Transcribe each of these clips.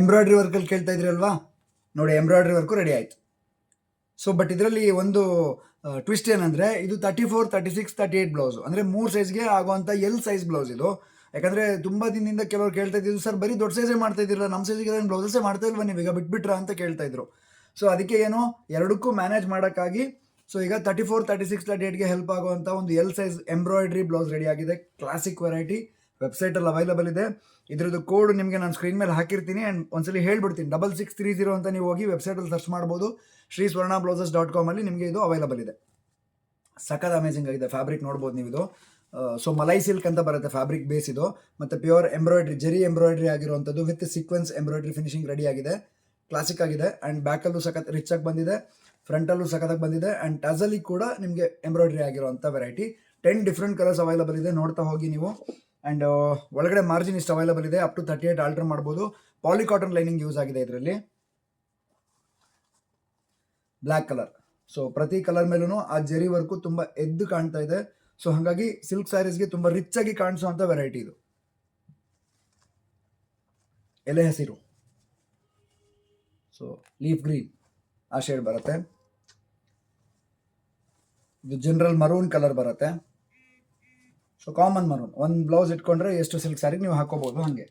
Embroidery ವರ್ಕಲ್ಲಿ ಕೇಳ್ತಾ ಇದ್ರಲ್ವಾ, ನೋಡಿ embroidery work ready ಆಯಿತು. ಸೊ ಬಟ್ ಇದರಲ್ಲಿ ಒಂದು ಟ್ವಿಸ್ಟ್ ಏನಂದರೆ, ಇದು 34, 36, 38 ಬ್ಲೌಸು, ಅಂದರೆ 3 ಸೈಜ್ಗೆ ಆಗುವಂಥ ಎಲ್ ಸೈಜ್ ಬ್ಲೌಸ್ ಇದು. ಯಾಕಂದರೆ ತುಂಬ ದಿನದಿಂದ ಕೆಲವರು ಕೇಳ್ತಾ ಇದ್ದಿದ್ದು, ಸರ್ ಬರೀ ದೊಡ್ಡ ಸೈಜೇ ಮಾಡ್ತಾ ಇದ್ದಿರಲ್ಲ, ನಮ್ಮ ಸೈಜಿಗೆ ಏನು ಬ್ಲೌಸಸ್ಸೇ ಮಾಡ್ತಾ ಇಲ್ವಾ ನೀವೀಗ, ಬಿಟ್ಬಿಟ್ರಾ ಅಂತ ಕೇಳ್ತಾ ಇದ್ರು. ಸೊ ಅದಕ್ಕೆ ಏನು ಎರಡಕ್ಕೂ ಮ್ಯಾನೇಜ್ ಮಾಡೋಕ್ಕಾಗಿ ಸೊ ಈಗ 34, 36, 38ಗೆ ಹೆಲ್ಪ್ ಆಗುವಂಥ ಒಂದು L size embroidery blouse ready ಆಗಿದೆ. ಕ್ಲಾಸಿಕ್ ವೆರೈಟಿ ವೆಬ್ಸೈಟಲ್ಲಿ ಅವೈಲಬಲ್ ಇದೆ. ಇದ್ರದ್ದು ಕೋಡ್ ನಿಮಗೆ ನಾನು ಸ್ಕ್ರೀನ್ ಮೇಲೆ ಹಾಕಿರ್ತೀನಿ. ಆ್ಯಂಡ್ ಒಂದ್ಸಲಿ ಹೇಳ್ಬಿಡ್ತೀನಿ, 6630 ಅಂತ ನೀವು ಹೋಗಿ ವೆಬ್ಸೈಟಲ್ಲಿ ಸರ್ಚ್ ಮಾಡ್ಬೋದು. sriswarnablouses.com ಅಲ್ಲಿ ನಿಮಗೆ ಇದು ಅವೈಲಬಲ್ ಇದೆ. ಸಖತ್ ಅಮೇಜಿಂಗ್ ಆಗಿದೆ. ಫ್ಯಾಬ್ರಿಕ್ ನೋಡ್ಬೋದು ನೀವು. ಇದು ಸೊ ಮಲೈ ಸಿಲ್ಕ್ ಅಂತ ಬರುತ್ತೆ ಫ್ಯಾಬ್ರಿಕ್ ಬೇಸ್ ಇದು, ಮತ್ತು ಪ್ಯೂರ್ ಎಂಬ್ರಾಯ್ಡ್ರಿ, ಜರಿ ಎಂಬ್ರಾಯ್ಡ್ರಿ ಆಗಿರುವಂಥದ್ದು with sequence embroidery finishing ready ಆಗಿದೆ. ಕ್ಲಾಸಿಕ್ ಆಗಿದೆ. ಆ್ಯಂಡ್ ಬ್ಯಾಕಲ್ಲೂ ಸಖತ್ ರಿಚ್ ಆಗಿ ಬಂದಿದೆ, ಫ್ರಂಟಲ್ಲೂ ಸಖತ್ತಾಗಿ ಬಂದಿದೆ. ಆ್ಯಂಡ್ ಟಜಲಿ ಕೂಡ ನಿಮಗೆ ಎಂಬ್ರಾಯ್ಡ್ರಿ ಆಗಿರುವಂಥ ವೆರೈಟಿ. 10 ಡಿಫ್ರೆಂಟ್ ಕಲರ್ಸ್ ಅವೈಲಬಲ್ ಇದೆ, ನೋಡ್ತಾ ಹೋಗಿ ನೀವು. ಆ್ಯಂಡ್ ಒಳಗಡೆ ಮಾರ್ಜಿನ್ ಇಷ್ಟು ಅವೈಲಬಲ್ ಇದೆ, ಅಪ್ ಟು 38 ಆಲ್ಟರ್ ಮಾಡ್ಬೋದು. ಪಾಲಿಕಾಟನ್ ಲೈನಿಂಗ್ ಯೂಸ್ ಆಗಿದೆ ಇದರಲ್ಲಿ. ಬ್ಲ್ಯಾಕ್ ಕಲರ್, ಸೊ ಪ್ರತಿ ಕಲರ್ ಮೇಲೂ ಆ ಜರಿ ವರ್ಕು ತುಂಬ ಎದ್ದು ಕಾಣ್ತಾ ಇದೆ. ಸೊ ಹಾಗಾಗಿ ಸಿಲ್ಕ್ ಸ್ಯಾರೀಸ್ಗೆ ತುಂಬ ರಿಚ್ ಆಗಿ ಕಾಣಿಸುವಂಥ ವೆರೈಟಿ ಇದು. ಎಲೆ ಹಸಿರು, ಸೊ ಲೀಫ್ ಗ್ರೀನ್ ಆ ಶೇಡ್ ಬರುತ್ತೆ. ಇದು ಜನರಲ್ ಮರೂನ್ ಕಲರ್ ಬರುತ್ತೆ. ಸೊ ಕಾಮನ್ ಮರೂನ್, ಒಂದು ಬ್ಲೌಸ್ ಇಟ್ಕೊಂಡ್ರೆ ಎಷ್ಟು ಸಿಲ್ಕ್ ಸ್ಯಾರಿಗೆ ನೀವು ಹಾಕೋಬೋದು ಹಾಗೆ.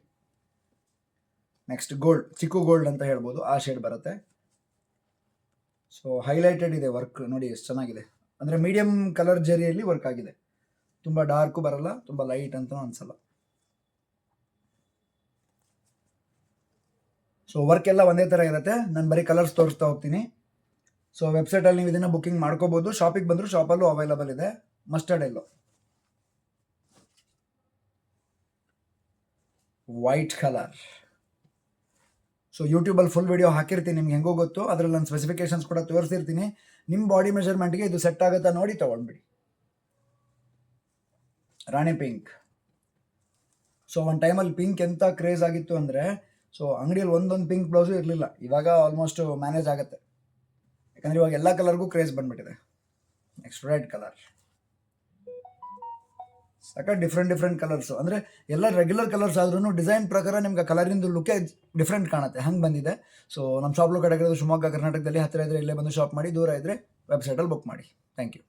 ನೆಕ್ಸ್ಟ್ ಗೋಲ್ಡ್, ಚಿಕ್ಕು ಗೋಲ್ಡ್ ಅಂತ ಹೇಳ್ಬೋದು, ಆ ಶೇಡ್ ಬರುತ್ತೆ. ಸೊ ಹೈಲೈಟೆಡ್ ಇದೆ ವರ್ಕ್, ನೋಡಿ ಎಷ್ಟು ಚೆನ್ನಾಗಿದೆ. ಅಂದರೆ ಮೀಡಿಯಮ್ ಕಲರ್ ಜರಿಯಲ್ಲಿ ವರ್ಕ್ ಆಗಿದೆ, ತುಂಬ ಡಾರ್ಕು ಬರಲ್ಲ, ತುಂಬ ಲೈಟ್ ಅಂತಲೂ ಅನಿಸಲ್ಲ. ಸೊ ವರ್ಕ್ ಎಲ್ಲ ಒಂದೇ ಥರ ಇರುತ್ತೆ. ನಾನು ಬರೀ ಕಲರ್ಸ್ ತೋರಿಸ್ತಾ ಹೋಗ್ತೀನಿ. ಸೊ ವೆಬ್ಸೈಟಲ್ಲಿ ನೀವು ಇದನ್ನು ಬುಕ್ಕಿಂಗ್ ಮಾಡ್ಕೋಬೋದು. ಶಾಪಿಗೆ ಬಂದರೂ ಶಾಪಲ್ಲೂ ಅವೈಲಬಲ್ ಇದೆ. ಮಸ್ಟರ್ಡ್ ಎಲ್ಲೋ, ವೈಟ್ ಕಲರ್. ಸೊ ಯೂಟ್ಯೂಬಲ್ಲಿ ಫುಲ್ ವಿಡಿಯೋ ಹಾಕಿರ್ತೀನಿ, ನಿಮ್ಗೆ ಹೆಂಗೋ ಗೊತ್ತು. ಅದರಲ್ಲಿ ನಾನು ಸ್ಪೆಸಿಫಿಕೇಶನ್ಸ್ ಕೂಡ ತೋರಿಸಿರ್ತೀನಿ. ನಿಮ್ಮ ಬಾಡಿ ಮೆಜರ್ಮೆಂಟ್ಗೆ ಇದು ಸೆಟ್ ಆಗುತ್ತಾ ನೋಡಿ ತೊಗೊಂಡ್ಬಿಡಿ. ರಾಣಿ ಪಿಂಕ್. ಸೊ ಒಂದು ಟೈಮಲ್ಲಿ ಪಿಂಕ್ ಎಂಥ ಕ್ರೇಜ್ ಆಗಿತ್ತು ಅಂದರೆ, ಸೊ ಅಂಗಡಿಯಲ್ಲಿ ಒಂದೊಂದು ಪಿಂಕ್ ಬ್ಲೌಸು ಇರಲಿಲ್ಲ. ಇವಾಗ ಆಲ್ಮೋಸ್ಟ್ ಮ್ಯಾನೇಜ್ ಆಗುತ್ತೆ, ಯಾಕಂದರೆ ಇವಾಗ ಎಲ್ಲ ಕಲರ್ಗೂ ಕ್ರೇಜ್ ಬಂದುಬಿಟ್ಟಿದೆ. ನೆಕ್ಸ್ಟ್ ರೆಡ್ ಕಲರ್, ಸಾಕ ಡಿಫ್ರೆಂಟ್ ಕಲರ್ಸು. ಅಂದರೆ ಎಲ್ಲ ರೆಗ್ಯುಲರ್ ಕಲರ್ಸ್ ಆದ್ರೂ ಡಿಸೈನ್ ಪ್ರಕಾರ ನಿಮ್ಗೆ ಕಲರಿಂದು ಲುಕ್ಕೇ ಡಿಫ್ರೆಂಟ್ ಕಾಣುತ್ತೆ, ಹಂಗೆ ಬಂದಿದೆ. ಸೊ ನಮ್ಮ ಶಾಪ್ ಲೊಕೇಟ್ ಆಗಿರೋದು ಶಿವಮೊಗ್ಗ, ಕರ್ನಾಟಕದಲ್ಲಿ. ಹತ್ತಿರ ಇದ್ದರೆ ಇಲ್ಲೇ ಬಂದು ಶಾಪ್ ಮಾಡಿ, ದೂರ ಇದ್ದರೆ ವೆಬ್ಸೈಟಲ್ಲಿ ಬುಕ್ ಮಾಡಿ. Thank you.